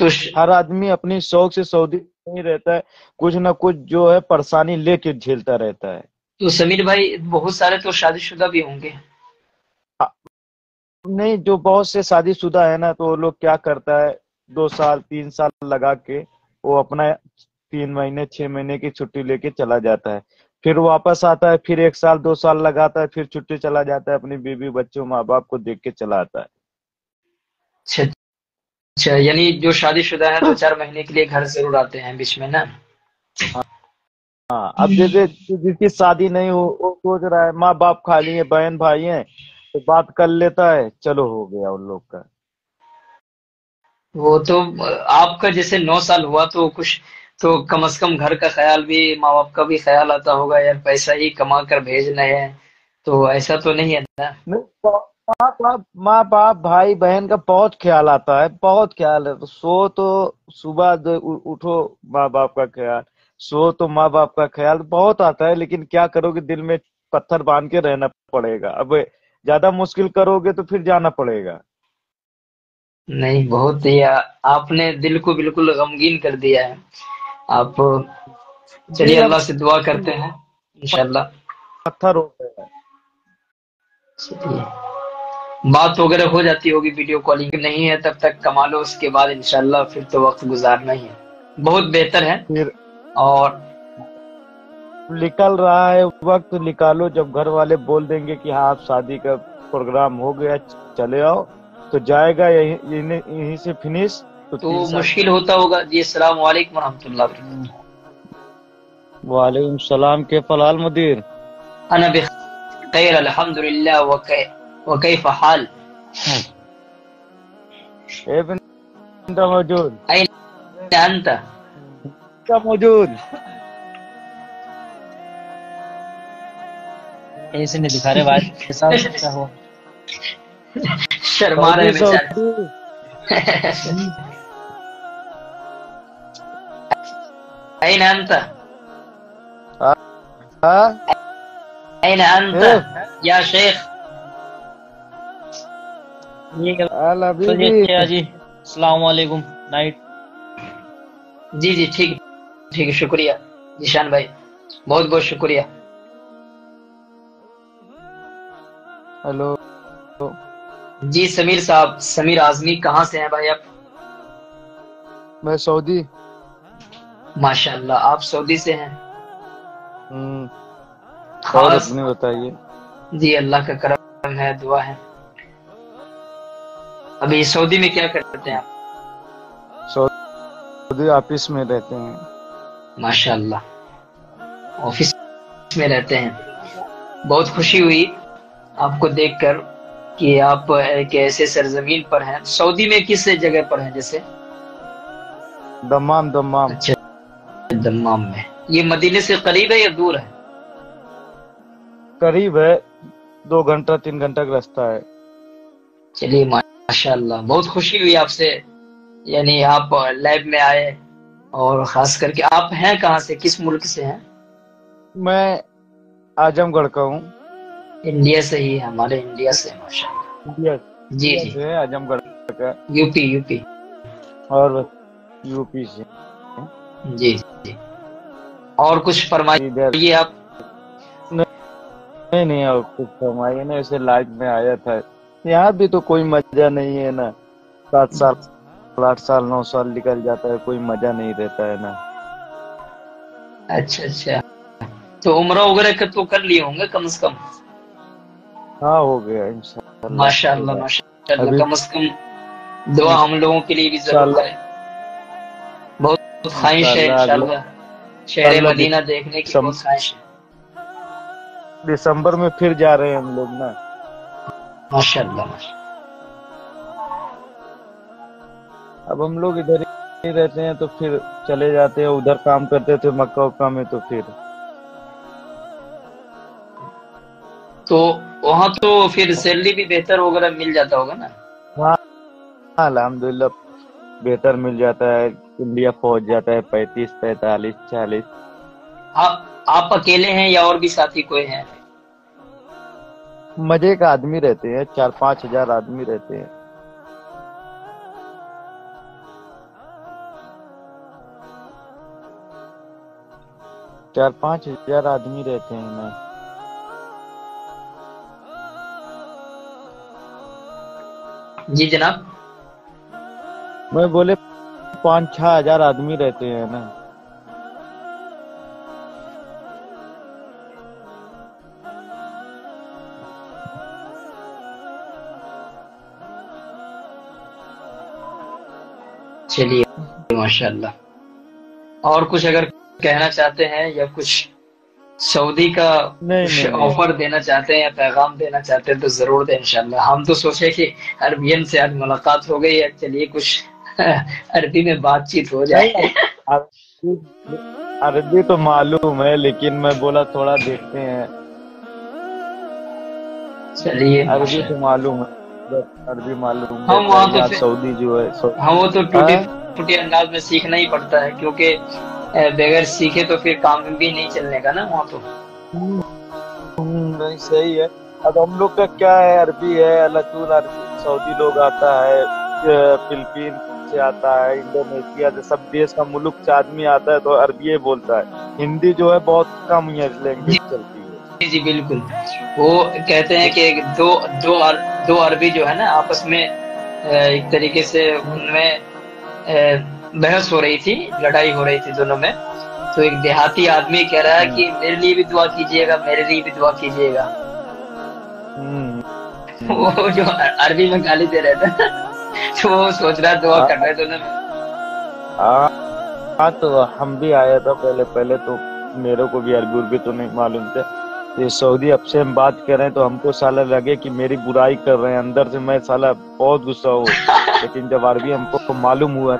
تو हर आदमी अपनी शौक से सऊदी नहीं रहता है, कुछ ना कुछ जो है परेशानी लेके झेलता रहता है। तो समीर भाई बहुत सारे तो शादीशुदा भी होंगे। नहीं, जो बहुत से शादीशुदा है ना, तो वो लोग क्या करता है, 2 साल 3 साल लगा के वो अपना 3 महीने 6 महीने की छुट्टी लेके चला जाता है, फिर वापस आता है, फिर 1 साल 2 साल लगाता है, फिर छुट्टी चला जाता है, अपनी बीवी बच्चों माँ बाप को देख के चला आता है। अच्छा अच्छा, यानी जो शादीशुदा है 2-4 महीने के लिए घर जरूर आते हैं बीच में ना। हाँ, अब जैसे जिसकी शादी नहीं हो, वो सोच रहा है माँ बाप खाली है, बहन भाई हैं, तो बात कर लेता है, चलो हो गया उन लोग का। वो तो आपका जैसे 9 साल हुआ तो कुछ तो कम से कम घर का ख्याल भी, माँ बाप का भी ख्याल आता होगा, यार पैसा ही कमा कर भेजना है, तो ऐसा तो नहीं है ना। नहीं, माँ बाप भाई बहन का बहुत ख्याल आता है, बहुत ख्याल है, तो सो तो सुबह उठो, माँ बाप का ख्याल, सो तो माँ बाप का ख्याल बहुत आता है, लेकिन क्या करोगे, दिल में पत्थर बांध के रहना पड़ेगा। अब ज्यादा मुश्किल करोगे तो फिर जाना पड़ेगा। नहीं, बहुत ही आपने दिल को बिल्कुल गमगीन कर दिया है आप। चलिए दिल अब अल्लाह से दुआ करते हैं इंशाल्लाह। पत्थर हो गया है। चलिए, बात वगैरह हो जाती होगी, वीडियो कॉलिंग नहीं है तब तक कमा लो, उसके बाद इंशाल्लाह फिर तो वक्त गुजारना ही है, बहुत बेहतर है। फिर और निकल रहा है वक्त, निकालो, जब घर वाले बोल देंगे कि हाँ आप शादी का प्रोग्राम हो गया, चले आओ, तो जाएगा यहीं से फिनिश, तो तो 3 साल। मुश्किल होता होगा जी। अस्सलाम वालेकुम रहमतुल्लाह वबरकातुहू। वालेकुम सलाम, के फलाल मुदीर। अना बिखैर अल्हम्दुलिल्लाह व कैफ हाल। ए बिंदा मौजूद, ऐन अंत। का मौजूद। ऐसे नहीं दिखा रहे भाई साहब, क्या हुआ? शर्मा रहे सऊदी हैं बेचारे। सऊदी। ऐन अंत। हाँ, ऐन अंत ए, या शेख। ठीक है, अल चलिए हबीबी। अच्छा जी, अस्सलाम वालेकुम, नाइट। जी जी ठीक, ठीक है, शुक्रिया जीशान भाई, बहुत बहुत शुक्रिया। हेलो। जी समीर साहब, समीर आजमी कहाँ से हैं भाई आप? मैं सऊदी। माशाल्लाह, आप सऊदी से हैं। और खास। अपनी बताइए। जी अल्लाह का करम है, दुआ है। अभी सऊदी में क्या करते हैं आप? सऊदी ऑफिस में रहते हैं। माशाल्लाह, ऑफिस में रहते हैं। बहुत खुशी हुई आपको देखकर कि आप एक ऐसे सरजमीन पर हैं। सऊदी में किस जगह पर हैं जैसे? Dammam Dammam. अच्छा, दम्माम में। ये मदीने से करीब है या दूर है? करीब है, 2 घंटा 3 घंटा का रास्ता है। चलिए माशाल्लाह, बहुत खुशी हुई आपसे, यानी आप लाइव में आए। और खास करके आप हैं कहाँ से, किस मुल्क से हैं? मैं आजमगढ़ का हूँ। इंडिया से ही है, हमारे इंडिया से माशाल्लाह। इंडिया जी इंडिया जी, से है, आजमगढ़ का। UP UP. और बस यूपी से। जी जी, और कुछ इधर फरमाइए आप। नहीं नहीं, और कुछ फरमाइए ना, ऐसे लाइफ में आया था। यहाँ भी तो कोई मजा नहीं है ना, 7 साल 8 साल 9 साल निकल जाता है, कोई मजा नहीं रहता है ना। अच्छा अच्छा, तो उम्रा वगैरह का तो कर लिए होंगे कम से कम? हाँ, हो गया इंशाल्लाह हो माशाल्लाह गया। माशाल्लाह, अभी कम से कम दुआ हम लोगों के लिए भी जरूर इंशाल्लाह करें। बहुत ख्वाहिश है इंशाल्लाह अगले इंशाल्लाह, शहर अगला मदीना देखने की बहुत ख्वाहिश है। दिसंबर में फिर जा रहे हैं हम लोग ना। माशाल्लाह माशाल्लाह। अब हम लोग इधर ही रहते हैं, तो फिर चले जाते हैं, उधर काम करते थे मक्का उक्का में, तो फिर तो वहाँ तो फिर सैलरी भी बेहतर वगैरह मिल जाता होगा ना? हाँ, अल्हम्दुलिल्लाह बेहतर मिल जाता है। इंडिया पहुंच जाता है 35 45 40। आप अकेले हैं या और भी साथी कोई हैं? मजे का आदमी रहते हैं, 4 5 हजार आदमी रहते हैं। 4-5 हजार आदमी रहते हैं ना। जी जनाब। मैं बोले 5-6 हजार आदमी रहते हैं ना। चलिए माशाल्लाह। और कुछ अगर कहना चाहते हैं या कुछ सऊदी का नहीं कुछ नहीं नहीं ऑफर देना चाहते हैं या पैगाम देना चाहते हैं तो जरूर दें इंशाल्लाह। हम तो सोचे कि अरबियन से आज मुलाकात हो गई है, चलिए कुछ अरबी में बातचीत हो नहीं, जाए। अरबी अरबी तो मालूम है, लेकिन मैं बोला थोड़ा देखते हैं। चलिए अरबी माशाल्लाह। तो मालूम है, अरबी मालूम हम रहता वहाँ है। तो यहाँ फिर सऊदी जो है हम वो तो टूटी हाँ? फूटी अंदाज में सीखना ही पड़ता है, क्योंकि बगैर सीखे तो फिर काम भी नहीं चलने का ना वहाँ तो। नहीं सही है। अब हम लोग का क्या है, अरबी है, अल्लाह अरबी सऊदी लोग आता है, फिलीपीन से आता है, इंडोनेशिया से, सब देश का मुल्क से आदमी आता है तो अरबी बोलता है। हिंदी जो है बहुत कम ये लैंग्वेज चलती है। जी बिल्कुल। वो कहते हैं कि दो अरबी जो है ना आपस में एक तरीके से उनमें बहस हो रही थी, लड़ाई हो रही थी दोनों में। तो एक देहाती आदमी कह रहा है कि मेरे लिए भी दुआ कीजिएगा, मेरे लिए भी दुआ कीजिएगा। वो जो अरबी में गाली दे रहे थे तो वो सोच रहा दुआ कर रहे दोनों में। हाँ तो हम भी आया था पहले तो मेरे को भी अरबी उर्बी तो नहीं मालूम थे। ये सऊदी अब से हम बात कर रहे हैं तो हमको साला लगे कि मेरी बुराई कर रहे हैं, अंदर से मैं साला बहुत गुस्सा हूँ। लेकिन जब अरबी हमको मालूम हुआ,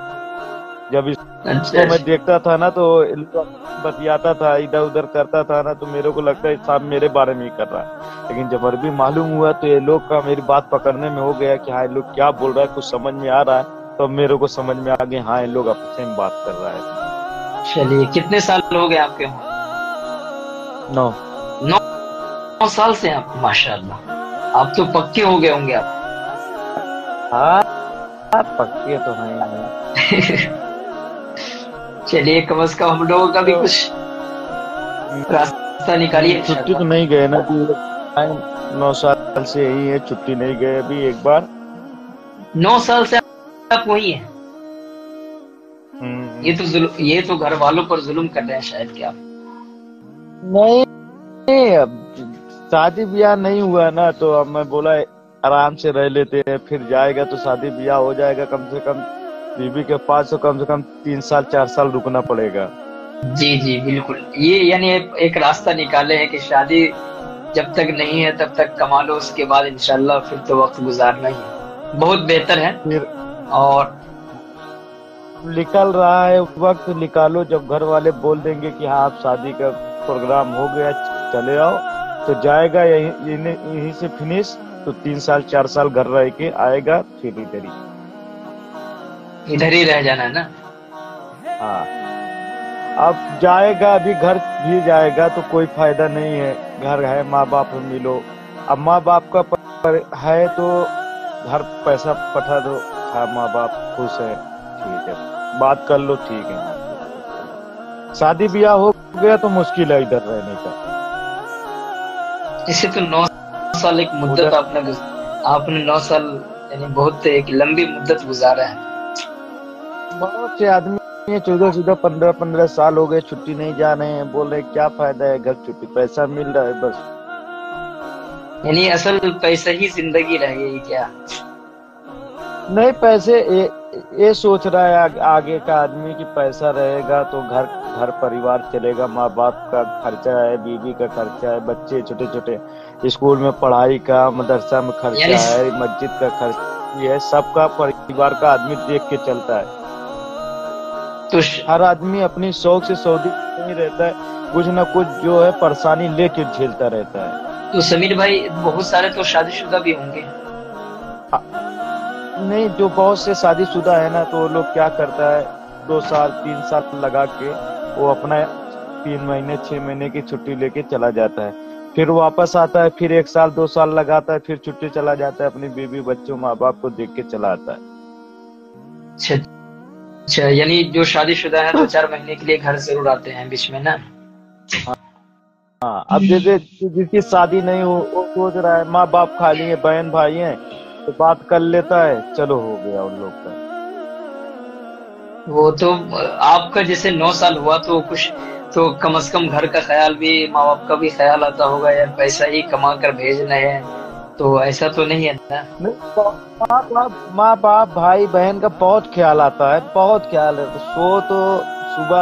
जब इसको मैं देखता था ना तो बतियाता था, इधर उधर करता था ना, तो मेरे को लगता है साहब मेरे बारे में ही कर रहा है। लेकिन जब अरबी मालूम हुआ तो ये लोग का मेरी बात पकड़ने में हो गया कि हाँ ये लोग क्या बोल रहा है, कुछ समझ में आ रहा है। तो मेरे को समझ में आ गया हाँ ये लोग आपसे में बात कर रहा है। चलिए कितने साल हो गए आपके वहाँ? 9 साल से आप माशाल्लाह। आप तो पक्के हो गए होंगे आप। हाँ पक्के तो हैं। चलिए कम से कम हम लोगों का भी कुछ रास्ता निकालिए। छुट्टी तो नहीं गए ना, 9 साल से यही है, छुट्टी नहीं गए अभी एक बार। 9 साल से आप वही हैं। ये तो घर वालों पर जुल्म कर रहे हैं शायद। क्या नहीं, अब शादी ब्याह नहीं हुआ ना, तो अब मैं बोला आराम से रह लेते हैं, फिर जाएगा तो शादी ब्याह हो जाएगा। कम से कम बीबी के पास तो कम से कम 3 साल 4 साल रुकना पड़ेगा। जी बिल्कुल। ये यानी एक रास्ता निकाले है कि शादी जब तक नहीं है तब तक कमा लो, उसके बाद इंशाल्लाह फिर तो वक्त गुजारना ही है। बहुत बेहतर है। फिर और निकल रहा है वक्त, निकालो। जब घर वाले बोल देंगे कि हाँ आप शादी का प्रोग्राम हो गया चले आओ, तो जाएगा यहीं से फिनिश। तो 3 साल 4 साल घर रह के आएगा, फिर इधर ही रह जाना है ना। हाँ अब जाएगा, अभी घर भी जाएगा तो कोई फायदा नहीं है। घर है, माँ बाप से मिलो। अब माँ बाप का है तो घर पैसा पठा दो, हाँ माँ बाप खुश है, ठीक है, बात कर लो, ठीक है। शादी ब्याह हो गया तो मुश्किल है इधर रहने का। इसे तो 9 साल एक मुद्दत आपने 9 साल यानी बहुत एक लंबी मुद्दत गुजारा है। बहुत से आदमी 14 15 साल हो गए छुट्टी नहीं जा रहे हैं, बोल रहे क्या फायदा है, घर छुट्टी पैसा मिल रहा है बस। यानी असल पैसा ही जिंदगी रह गई क्या? नहीं, पैसे ये सोच रहा है आगे का आदमी कि पैसा रहेगा तो घर परिवार चलेगा, माँ बाप का खर्चा है, बीवी का खर्चा है, बच्चे छोटे छोटे स्कूल में पढ़ाई का, मदरसा में खर्चा है, मस्जिद का खर्चा, ये सबका परिवार का आदमी देख के चलता है। तो हर आदमी अपनी शौक से सऊदी नहीं रहता है, कुछ न कुछ जो है परेशानी लेके झेलता रहता है। तो समीर भाई बहुत सारे तो शादीशुदा भी होंगे। नहीं, जो बहुत से शादीशुदा है ना, तो वो लोग क्या करता है 2 साल 3 साल लगा के वो अपना 3 महीने 6 महीने की छुट्टी लेके चला जाता है, फिर वापस आता है, फिर 1 साल 2 साल लगाता है, फिर छुट्टी चला जाता है, अपनी बीवी बच्चों माँ बाप को देख के चला आता है। अच्छा, यानी जो शादीशुदा है 2-4 महीने के लिए घर जरूर आते हैं बीच में ना। हाँ, अब जैसे जिसकी शादी नहीं हो वो सोच रहा है माँ बाप खाली है, बहन भाई हैं, तो बात कर लेता है, चलो हो गया उन लोग का। वो तो आपका जैसे 9 साल हुआ तो कुछ तो कम से कम घर का ख्याल भी, माँ बाप का भी ख्याल आता होगा, यार पैसा ही कमा कर भेजना है, तो ऐसा तो नहीं है ना? नहीं, माँ बाप भाई बहन का बहुत ख्याल आता है, बहुत ख्याल है। तो सो तो सुबह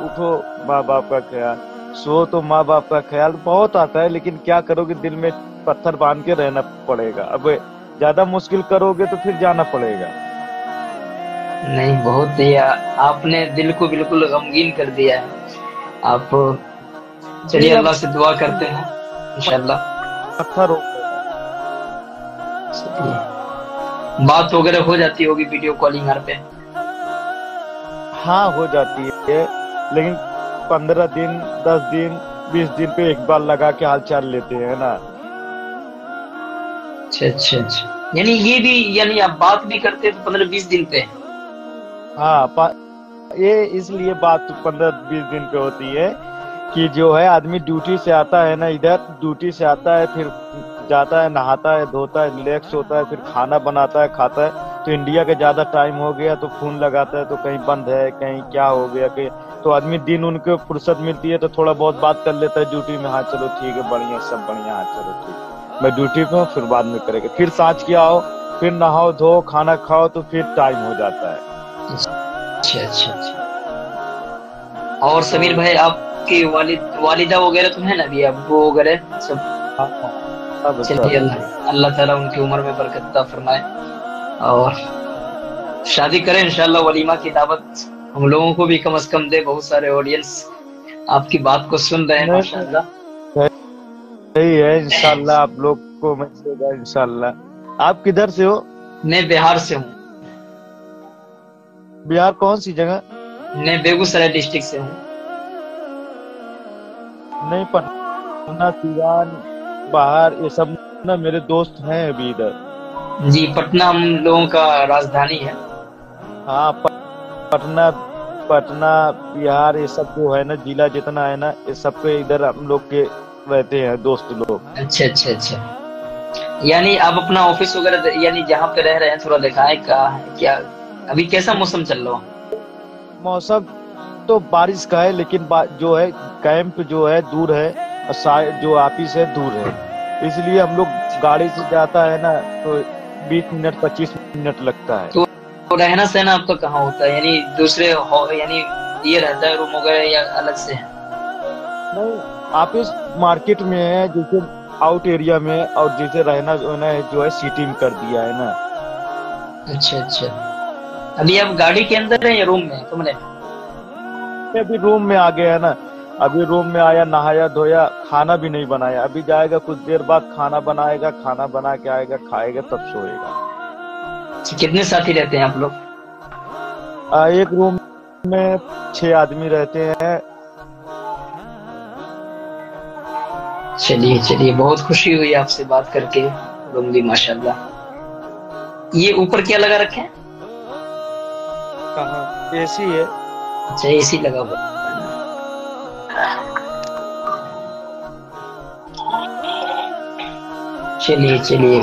उठो माँ बाप का ख्याल, सो तो माँ बाप का ख्याल बहुत आता है, लेकिन क्या करोगे, दिल में पत्थर बांध के रहना पड़ेगा। अब ज्यादा मुश्किल करोगे तो फिर जाना पड़ेगा। नहीं, बहुत ही आपने दिल को बिल्कुल गमगीन कर दिया है आप। चलिए, दिल अब अल्लाह से दुआ करते हैं इंशाल्लाह। पत्थर हो। चलिए, बात वगैरह हो जाती होगी वीडियो कॉलिंग घर पे? हाँ हो जाती है, लेकिन 15 दिन 10 दिन 20 दिन पे एक बार लगा के हाल चाल लेते हैं ना। अच्छा अच्छा अच्छा, यानी ये भी, यानी आप बात भी करते हैं तो 15-20 दिन पे? हाँ, ये इसलिए बात 15-20 दिन पे होती है कि जो है आदमी ड्यूटी से आता है ना, इधर ड्यूटी से आता है, फिर जाता है, नहाता है, धोता है, रिलैक्स होता है, फिर खाना बनाता है, खाता है। तो इंडिया के ज्यादा टाइम हो गया तो फोन लगाता है, तो कहीं बंद है, कहीं क्या हो गया कि, तो आदमी दिन उनको फुर्सत मिलती है तो थोड़ा बहुत बात कर लेता है ड्यूटी में। हाँ चलो ठीक है, बढ़िया, सब बढ़िया, हाँ चलो ठीक, मैं ड्यूटी पे हूँ, फिर बाद में करेंगे। फिर सांझ के आओ, फिर नहाओ धो खाना खाओ, तो फिर टाइम हो जाता है। अच्छा अच्छा अच्छा। और समीर भाई, आपकी वालिदा वगैरह तो है ना, अभी अब्बू वगैरह सब? हाँ, सब चलिए, सब अल्लाह ताला उनकी उम्र में बरकत अता फरमाए और शादी करें इंशाल्लाह। वलीमा की दावत हम लोगों को भी कम से कम दे, बहुत सारे ऑडियंस आपकी बात को सुन रहे हैं नहीं, माशाल्लाह। सही है, इंशाल्लाह आप लोग को मिलेगा इंशाल्लाह। आप किधर से हो? मैं बिहार से हूँ। बिहार कौन सी जगह? मैं बेगूसराय डिस्ट्रिक्ट से हूँ। नहीं, पटना, सिवान, बाहर, ये सब ना मेरे दोस्त हैं अभी इधर। जी, पटना हम लोगों का राजधानी है। हाँ, पटना, पटना बिहार, ये सब जो है ना, जिला जितना है ना, ये सब पे इधर हम लोग के रहते हैं दोस्त लोग। अच्छा अच्छा अच्छा, यानी आप अपना ऑफिस वगैरह, यानी जहाँ पे रह रहे हैं, थोड़ा दिखाएं कहाँ है क्या, अभी कैसा मौसम चल रहा है? मौसम तो बारिश का है, लेकिन जो है कैंप जो है दूर है, और जो ऑफिस है दूर है, इसलिए हम लोग गाड़ी से जाता है ना तो 20 मिनट 25 मिनट लगता है। तो रहना सहना आपका कहाँ होता है, यानी दूसरे यानी ये रहता है रूम वगैरह या अलग से है? नहीं, ऑफिस मार्केट में है, जैसे आउट एरिया में, और जैसे रहना जो है सिटी में कर दिया है ना। अच्छा अच्छा, अभी आप गाड़ी के अंदर है या रूम में, कमरे में? अभी रूम में आ गया है ना, अभी रूम में आया, नहाया धोया, खाना भी नहीं बनाया, अभी जाएगा कुछ देर बाद खाना बनाएगा, खाना बना के आएगा, खाएगा, तब सोएगा। अच्छा, कितने साथी रहते हैं आप लोग? एक रूम में 6 आदमी रहते हैं। चलिए चलिए, बहुत खुशी हुई आपसे बात करके रुमली, माशाल्लाह। ये ऊपर क्या लगा रखे हैं? कहाँ? एसी है। अच्छा, एसी लगा हुआ। चलिए चलिए,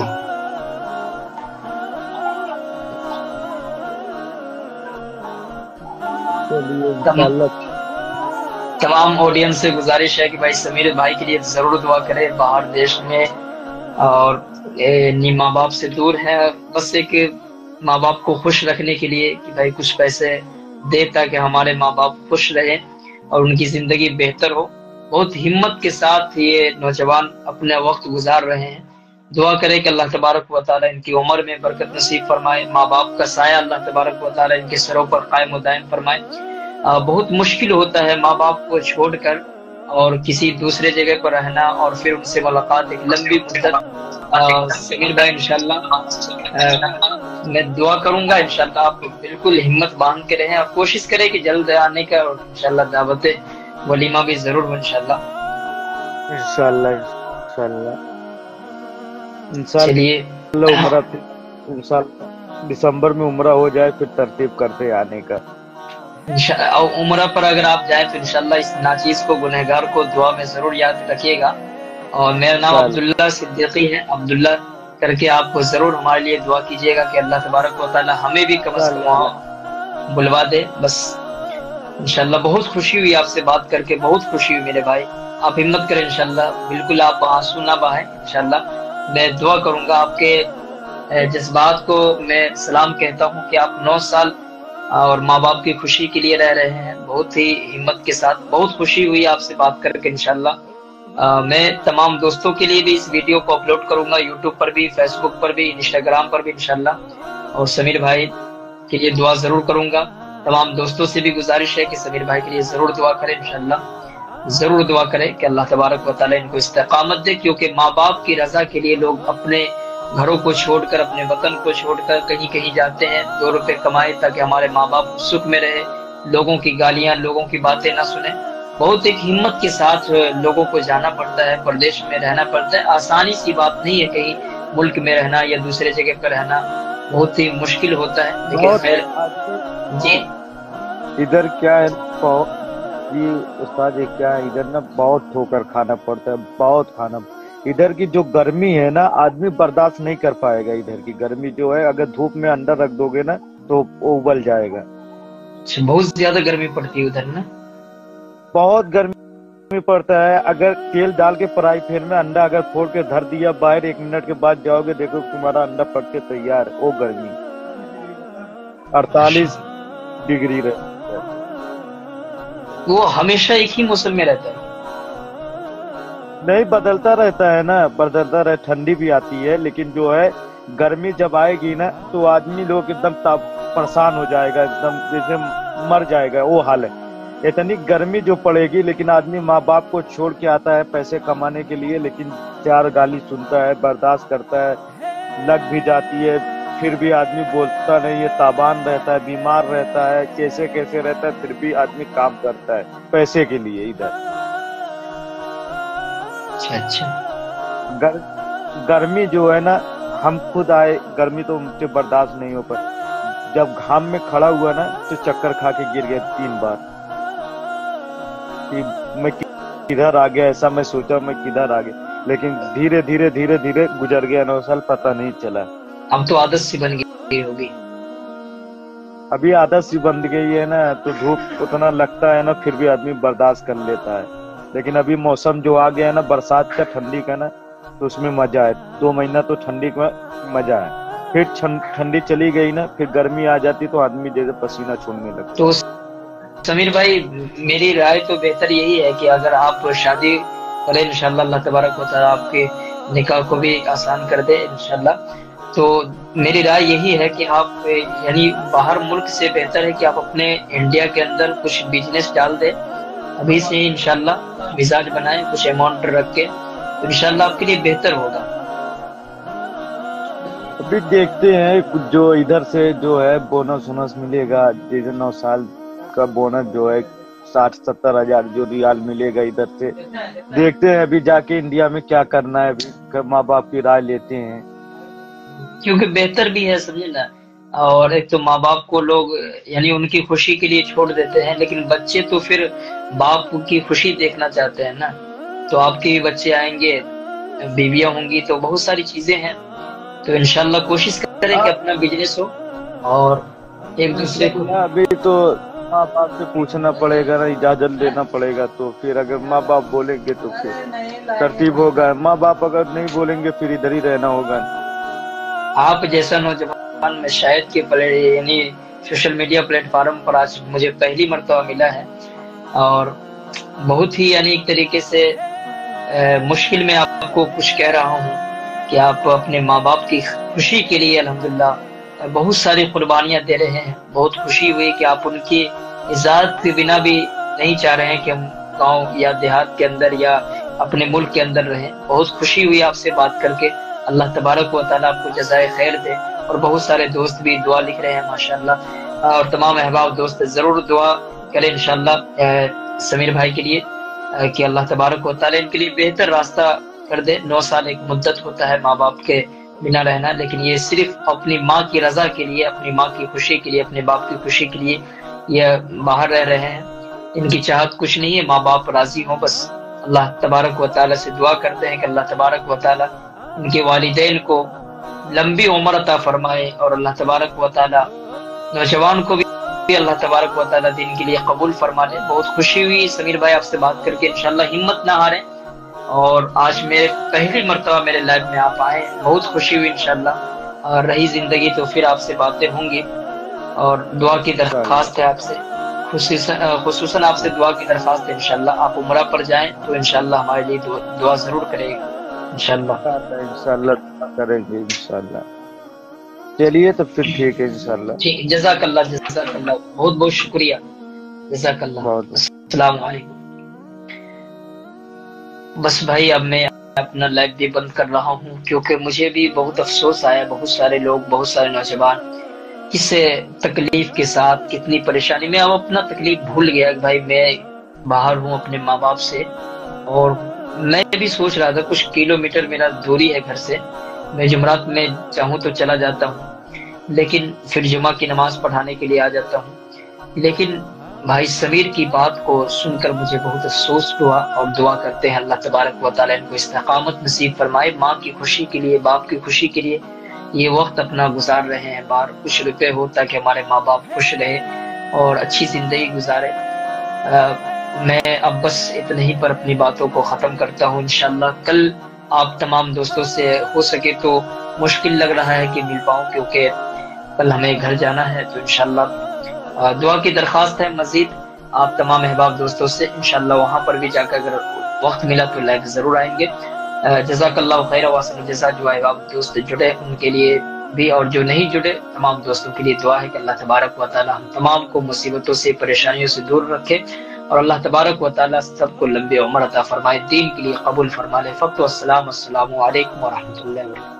तमाम ऑडियंस से गुजारिश है कि भाई समीर भाई के लिए जरूर दुआ करें, बाहर देश में, और माँ बाप से दूर है, बस एक माँ बाप को खुश रखने के लिए कि भाई कुछ पैसे दे ताकि हमारे माँ बाप खुश रहे और उनकी जिंदगी बेहतर हो। बहुत हिम्मत के साथ ये नौजवान अपने वक्त गुजार रहे हैं। दुआ करें कि अल्लाह तबारक व तआला इनकी उम्र में बरकत नसीब फरमाए, माँ बाप का साया अल्लाह तबारक व तआला इनके सरों पर कायम व दायम फरमाए। बहुत मुश्किल होता है माँ बाप को छोड़कर और किसी दूसरे जगह पर रहना और फिर उनसे मुलाकात एक लंबी मुद्दत। समीर भाई, इंशाल्लाह मैं दुआ करूंगा, इंशाल्लाह आप बिल्कुल हिम्मत बांध के रहें और कोशिश करें कि जल्द आने का, और इंशाल्लाह दावत वलीमा भी जरूर हो इंशाल्लाह। इंशाल्लाह इंशाल्लाह चलिए, इंशाल्लाह इंशाल्लाह दिसंबर में उम्रा हो जाए, फिर तरतीब करते आने का। और उम्र पर अगर आप जाए तो इंशाल्लाह इस नाचीज को, गुनहगार को दुआ में जरूर याद रखिएगा। और मेरा नाम चल अब्दुल्ला सिद्दीकी है, अब्दुल्ला करके आप जरूर हमारे लिए दुआ कीजिएगा कि अल्लाह तबारक व तआला हमें भी कम से कम वहाँ बुलवा दे बस। इंशाल्लाह बहुत खुशी हुई आपसे बात करके, बहुत खुशी हुई मेरे भाई। आप हिम्मत करें इंशाल्लाह, बिल्कुल आप आंसू ना बहाएं इंशाल्लाह। मैं दुआ करूंगा आपके जज्बात को मैं सलाम कहता हूं कि आप 9 साल और माँ बाप की खुशी के लिए रह रहे हैं, बहुत ही हिम्मत के साथ। बहुत खुशी हुई आपसे बात करके इंशाल्लाह। मैं तमाम दोस्तों के लिए भी इस वीडियो को अपलोड करूंगा, यूट्यूब पर भी, फेसबुक पर भी, इंस्टाग्राम पर भी इंशाल्लाह। और समीर भाई के लिए दुआ जरूर करूंगा। तमाम दोस्तों से भी गुजारिश है कि समीर भाई के लिए जरूर दुआ करें इंशाल्लाह, जरूर दुआ करें कि अल्लाह तबारक व तआला इनको इस्तिकामत दे। क्योंकि माँ बाप की रजा के लिए लोग अपने घरों को छोड़कर, अपने वतन को छोड़कर कहीं कहीं जाते हैं 2 रुपए कमाए ताकि हमारे माँ बाप सुख में रहे, लोगों की गालियां, लोगों की बातें ना सुने। बहुत एक हिम्मत के साथ लोगों को जाना पड़ता है, प्रदेश में रहना पड़ता है। आसानी सी बात नहीं है कहीं मुल्क में रहना या दूसरे जगह पर रहना, बहुत ही मुश्किल होता है। लेकिन बहुत खैर जी, इधर क्या है जी उस्ताद जी, क्या है इधर ना बहुत ठोकर खाना पड़ता है, बहुत खाना। इधर की जो गर्मी है ना, आदमी बर्दाश्त नहीं कर पाएगा। इधर की गर्मी जो है, अगर धूप में अंडा रख दोगे ना तो वो उबल जाएगा। बहुत ज्यादा गर्मी पड़ती है उधर ना। बहुत गर्मी पड़ता है। अगर तेल डाल के फ्राई पैन में अंडा अगर फोड़ के धर दिया बाहर, 1 मिनट के बाद जाओगे देखो तुम्हारा अंडा पक के तैयार है। वो गर्मी 48 डिग्री रहता है। वो हमेशा एक ही मौसम में रहता है। नहीं, बदलता रहता है ना, बदलता रहे। ठंडी भी आती है, लेकिन जो है गर्मी जब आएगी ना तो आदमी लोग एकदम परेशान हो जाएगा, एकदम जैसे मर जाएगा, वो हाल है। इतनी गर्मी जो पड़ेगी, लेकिन आदमी माँ बाप को छोड़ के आता है पैसे कमाने के लिए, लेकिन 4 गाली सुनता है, बर्दाश्त करता है, लग भी जाती है, फिर भी आदमी बोलता नहीं है, ताबान रहता है, बीमार रहता है, कैसे कैसे रहता है, फिर भी आदमी काम करता है पैसे के लिए इधर। अच्छा। गर्मी जो है ना, हम खुद आए, गर्मी तो मुझसे बर्दाश्त नहीं हो पाई। जब घाम में खड़ा हुआ ना तो चक्कर खा के गिर गया 3 बार कि मैं किधर आ गया। ऐसा मैं सोचा मैं किधर आ गया, लेकिन धीरे धीरे धीरे धीरे गुजर गया 9 साल, पता नहीं चला। अब तो आदत सी बन गई होगी। अभी आदत सी बन गई है ना, तो धूप उतना लगता है ना, फिर भी आदमी बर्दाश्त कर लेता है। लेकिन अभी मौसम जो आ गया है ना बरसात का, ठंडी का ना, तो उसमें मजा है। 2 महीना तो ठंडी का मजा है, फिर ठंडी चली गई ना, फिर गर्मी आ जाती तो आदमी जैसे पसीना छोड़ने लगता। तो समीर भाई, मेरी राय तो बेहतर यही है कि अगर आप शादी करें इंशाल्लाह, अल्लाह तबारक व तआला आपके निकाह को भी आसान कर दे इंशाल्लाह। तो मेरी राय यही है कि आप यानी बाहर मुल्क से बेहतर है कि आप अपने इंडिया के अंदर कुछ बिजनेस डाल दे अभी से ही इंशाल्लाह, मिजाज बनाए कुछ अमाउंट रख के, तो इंशाल्लाह आपके लिए बेहतर होगा। अभी देखते हैं कुछ जो इधर से जो है बोनस वोनस मिलेगा, जैसे 9 साल का बोनस जो है 60-70 हजार जो रियाल मिलेगा इधर से। देखते हैं अभी जाके इंडिया में क्या करना है, अभी माँ बाप की राय लेते हैं, क्योंकि बेहतर भी है समझे ना। और एक तो माँ बाप को लोग यानी उनकी खुशी के लिए छोड़ देते हैं, लेकिन बच्चे तो फिर बाप की खुशी देखना चाहते हैं ना। तो आपके भी बच्चे आएंगे, बीवियां होंगी, तो बहुत सारी चीजें हैं। तो इंशाल्लाह कोशिश करें कि अपना बिजनेस हो और एक दूसरे को। अभी तो माँ बाप से पूछना पड़ेगा ना, इजाजत लेना पड़ेगा। तो फिर अगर माँ बाप बोलेंगे तो फिर तरतीब होगा, माँ बाप अगर नहीं बोलेंगे फिर इधर ही रहना होगा। आप जैसा नौजवान में शायद के यानी सोशल मीडिया प्लेटफॉर्म पर आज मुझे पहली मर्तबा मिला है, और बहुत ही यानी एक तरीके से मुश्किल में आपको कुछ कह रहा हूँ कि आप अपने माँ बाप की खुशी के लिए अल्हम्दुलिल्लाह बहुत सारी कुर्बानियां दे रहे हैं। बहुत खुशी हुई कि आप उनकी इजाजत के बिना भी नहीं चाह रहे हैं कि हम गांव या देहात के अंदर या अपने मुल्क के अंदर रहें। बहुत खुशी हुई आपसे बात करके। अल्लाह तबारक व तआला आपको जज़ाए खैर दे। और बहुत सारे दोस्त भी दुआ लिख रहे हैं माशाअल्लाह, और तमाम अहबाब दोस्त जरूर दुआ करें इंशाअल्लाह समीर भाई के लिए कि अल्लाह तबारक व तआला इनके लिए बेहतर रास्ता कर दे। 9 साल एक मुद्दत होता है माँ बाप के बिना रहना, लेकिन ये सिर्फ अपनी माँ की रजा के लिए, अपनी माँ की खुशी के लिए, अपने बाप की खुशी के लिए یہ باہر رہ رہے ہیں، ان کی چاہت کچھ نہیں ہے، ماں باپ راضی ہوں بس۔ اللہ تبارک و تعالیٰ سے دعا کرتے ہیں کہ اللہ تبارک و تعالیٰ ان کے والدین کو لمبی عمر عطا فرمائے، اور اللہ تبارک و تعالیٰ نوجوان کو بھی اللہ تبارک و تعالیٰ دین کے لیے قبول فرما لے۔ بہت خوشی ہوئی سمیر بھائی آپ سے بات کر کے، انشاءاللہ ہمت نہ ہاریں، اور آج میرے پہلی مرتبہ میرے لائف میں آپ آئے، بہت خوشی ہوئی انشاءاللہ، اور رہی زندگی تو پھر آپ سے باتیں ہوں گی، اور دعا کی درخواست ہے آپ سے، خصوصاً آپ سے دعا کی درخواست ہے انشاءاللہ آپ عمرہ پر جائیں تو انشاءاللہ ہمارے لیے دعا ضرور کرے گا انشاءاللہ۔ انشاءاللہ دعا کریں گے انشاءاللہ۔ چلیے تو پھر ٹھیک ہے انشاءاللہ۔ ٹھیک، جزاک اللہ، جزاک اللہ، بہت بہت شکریہ، جزاک اللہ، بہت السلام علیکم۔ بس بھائی اب میں اپنا لائف بھی بند کر رہا ہوں، کیونکہ مجھے بھی بہت افسوس آیا، بہت سارے لوگ، بہت سارے نوجوان کس تکلیف کے ساتھ، کتنی پریشانی میں، اب اپنا تکلیف بھول گیا کہ بھائی میں باہر ہوں اپنے ماں باپ سے، اور میں بھی سوچ رہا تھا کچھ کلومیٹر میرا دوری ہے گھر سے، میں جمعرات میں چاہوں تو چلا جاتا ہوں، لیکن پھر جمعہ کی نماز پڑھانے کے لیے آ جاتا ہوں، لیکن بھائی سمیر کی بات کو سن کر مجھے بہت افسوس ہوا، اور دعا کرتے ہیں اللہ تبارک و تعالیٰ ان کو استقامت نصیب فرمائے، ماں کی خوشی کے لیے، باپ کی خوشی کے لیے یہ وقت اپنا گزار رہے ہیں، باہر کچھ روپے ہو تاکہ ہمارے ماں باپ خوش رہے اور اچھی زندگی گزارے۔ میں اب بس اتنے ہی پر اپنی باتوں کو ختم کرتا ہوں، انشاءاللہ کل آپ تمام دوستوں سے ہو سکے تو، مشکل لگ رہا ہے کہ مل پاؤں کیونکہ کل ہمیں گھر جانا ہے، تو انشاءاللہ دعا کی درخواست ہے مزید آپ تمام احباب دوستوں سے، انشاءاللہ وہاں پر بھی جا کر اگر وقت ملا تو لائف ضرور آئیں گے۔ جزاک اللہ خیر واسن جزا، جو احباب دوست جڑے ان کے لیے بھی اور جو نہیں جڑے تمام دوستوں کے لیے دعا ہے کہ اللہ تبارک و تعالی ہم تمام کو مصیبتوں سے، پریشانیوں سے دور رکھے، اور اللہ تبارک و تعالی سب کو لمبی عمر عطا فرمائے، دین کے لیے قبول فرما لے۔ فقط والسلام، السلام علیکم ورحمۃ اللہ وبرکاتہ۔